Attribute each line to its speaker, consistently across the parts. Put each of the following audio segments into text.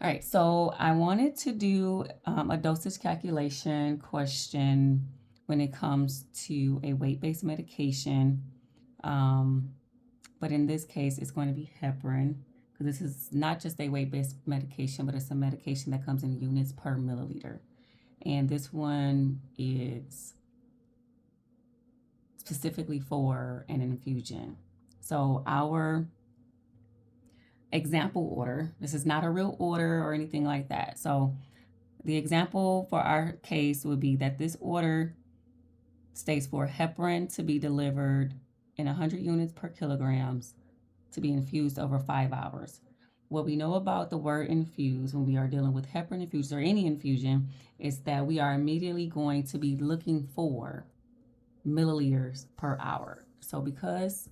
Speaker 1: All right, so I wanted to do a dosage calculation question when it comes to a weight-based medication. Um, but in this case, it's going to be heparin because this is not just a weight-based medication, but it's a medication that comes in units per milliliter. And this one is specifically for an infusion. So our example order, this is not a real order or anything like that. So the example for our case would be that this order states for heparin to be delivered in 100 units per kilograms to be infused over 5 hours. What we know about the word infuse when we are dealing with heparin infusions or any infusion is that we are immediately going to be looking for milliliters per hour. So because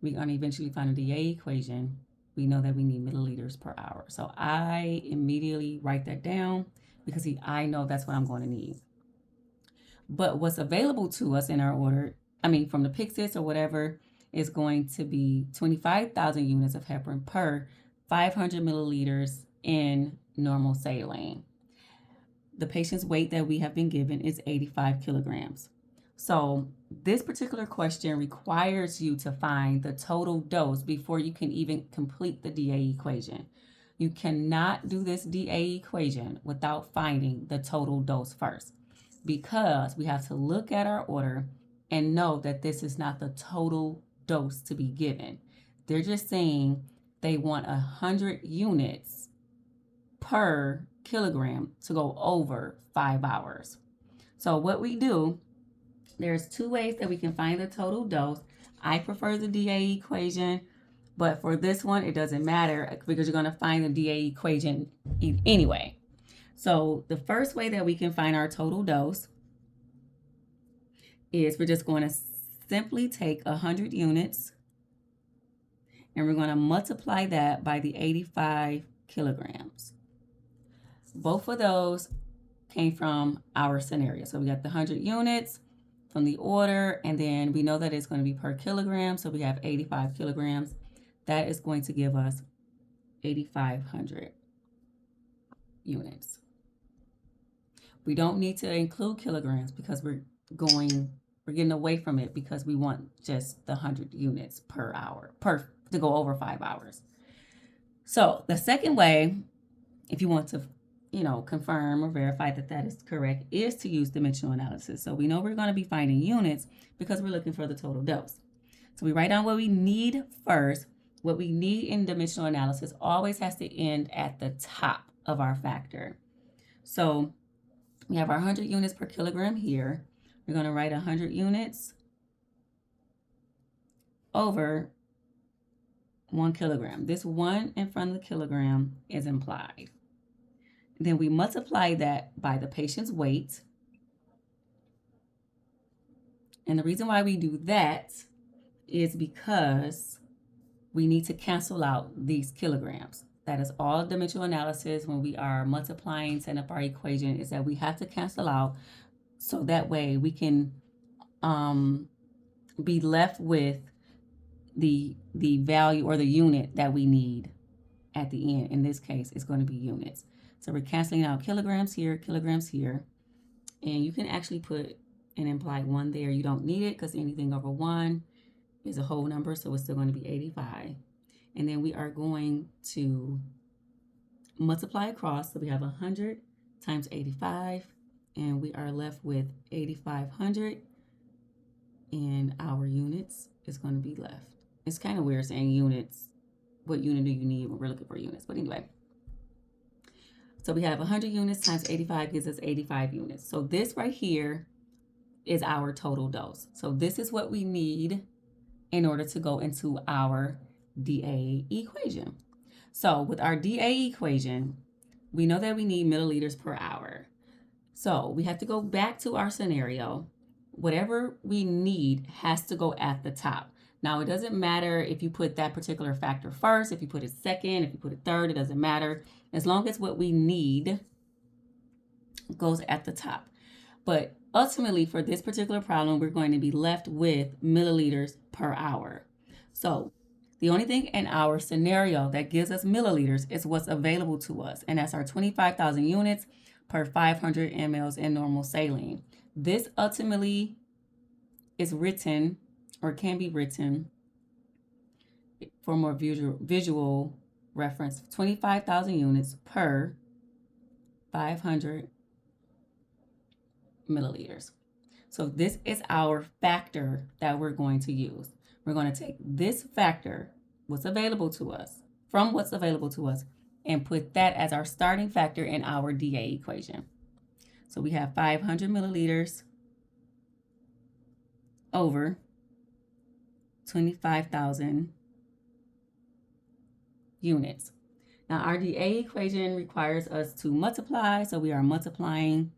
Speaker 1: we're going to eventually find a DA equation, we know that we need milliliters per hour. So I immediately write that down because I know that's what I'm going to need. But what's available to us in our order, from the Pyxis or whatever, is going to be 25,000 units of heparin per 500 milliliters in normal saline. The patient's weight that we have been given is 85 kilograms. So this particular question requires you to find the total dose before you can even complete the DA equation. You cannot do this DA equation without finding the total dose first, because we have to look at our order and know that this is not the total dose to be given. They're just saying they want 100 units per kilogram to go over 5 hours. So what we do, there's two ways that we can find the total dose. I prefer the DA equation, but for this one, it doesn't matter because you're going to find the DA equation anyway. So the first way that we can find our total dose is we're just going to simply take 100 units and we're going to multiply that by the 85 kilograms. Both of those came from our scenario. So we got the 100 units from the order, and then we know that it's going to be per kilogram. So we have 85 kilograms. That is going to give us 8,500 units. We don't need to include kilograms because we're getting away from it because we want just the 100 units per hour to go over 5 hours. So the second way, if you want to confirm or verify that that is correct, is to use dimensional analysis. So we know we're going to be finding units because we're looking for the total dose. So we write down what we need first. What we need in dimensional analysis always has to end at the top of our factor. So we have our 100 units per kilogram here. We're going to write 100 units over 1 kilogram. This 1 in front of the kilogram is implied. Then we multiply that by the patient's weight. And the reason why we do that is because we need to cancel out these kilograms. That is all dimensional analysis when we are multiplying, setting up our equation, is that we have to cancel out so that way we can be left with the value or the unit that we need at the end. In this case, it's going to be units. So we're canceling out kilograms here, and you can actually put an implied 1 there. You don't need it because anything over 1 is a whole number, so it's still going to be 85. And then we are going to multiply across, so we have 100 times 85, and we are left with 8,500, and our units is going to be left. It's kind of weird saying units. What unit do you need when we're looking for units? But anyway. So we have 100 units times 85 gives us 85 units. So this right here is our total dose. So this is what we need in order to go into our DA equation. So with our DA equation, we know that we need milliliters per hour. So we have to go back to our scenario. Whatever we need has to go at the top. Now, it doesn't matter if you put that particular factor first, if you put it second, if you put it third, it doesn't matter. As long as what we need goes at the top. But ultimately, for this particular problem, we're going to be left with milliliters per hour. So The only thing in our scenario that gives us milliliters is what's available to us, and that's our 25,000 units per 500 mLs in normal saline. This ultimately is written, or can be written for more visual reference, 25,000 units per 500 milliliters. So this is our factor that we're going to use. We're going to take this factor, what's available to us, from what's available to us, and put that as our starting factor in our dA equation. So we have 500 milliliters over 25,000 units. Now our dA equation requires us to multiply, so we are multiplying.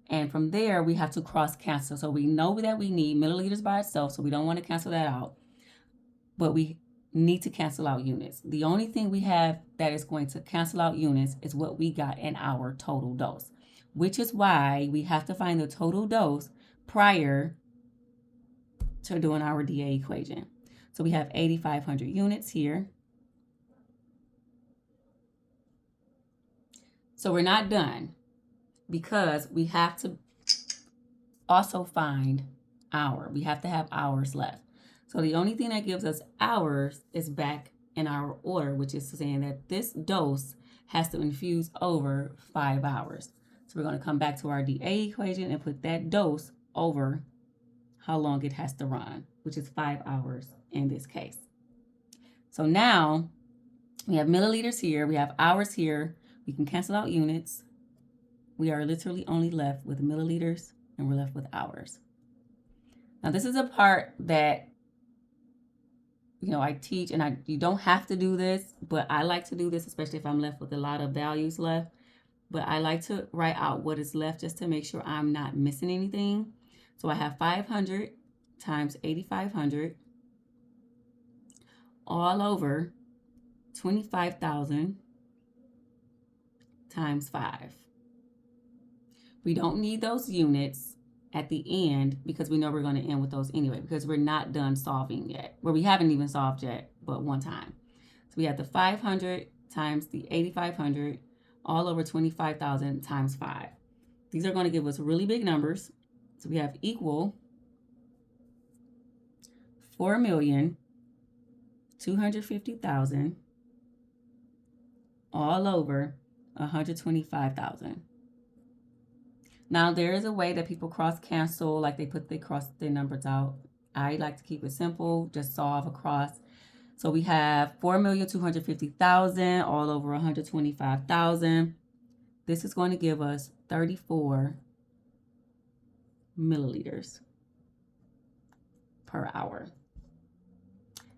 Speaker 1: And from there, we have to cross cancel. So we know that we need milliliters by itself, so we don't want to cancel that out. But we need to cancel out units. The only thing we have that is going to cancel out units is what we got in our total dose, which is why we have to find the total dose prior to doing our dA equation. So we have 8,500 units here. So we're not done, because we have to also find hour. We have to have hours left. So the only thing that gives us hours is back in our order, which is saying that this dose has to infuse over 5 hours. So we're going to come back to our dA equation and put that dose over how long it has to run, which is 5 hours in this case. So now we have milliliters here, we have hours here, we can cancel out units. We are literally only left with milliliters, and we're left with hours. Now this is a part that, I teach, and you don't have to do this, but I like to do this, especially if I'm left with a lot of values left. But I like to write out what is left just to make sure I'm not missing anything. So I have 500 times 8,500 all over 25,000 times 5. We don't need those units at the end because we know we're going to end with those anyway, because we're not done solving yet. Well, we haven't even solved yet, but one time. So we have the 500 times the 8,500 all over 25,000 times 5. These are going to give us really big numbers. So we have equal 4,250,000 all over 125,000. Now there is a way that people cross cancel, like they cross their numbers out. I like to keep it simple, just solve across. So we have 4,250,000 all over 125,000. This is going to give us 34 milliliters per hour.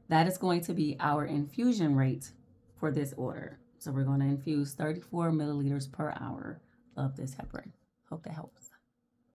Speaker 1: That is going to be our infusion rate for this order. So we're going to infuse 34 milliliters per hour of this heparin. Hope that helps.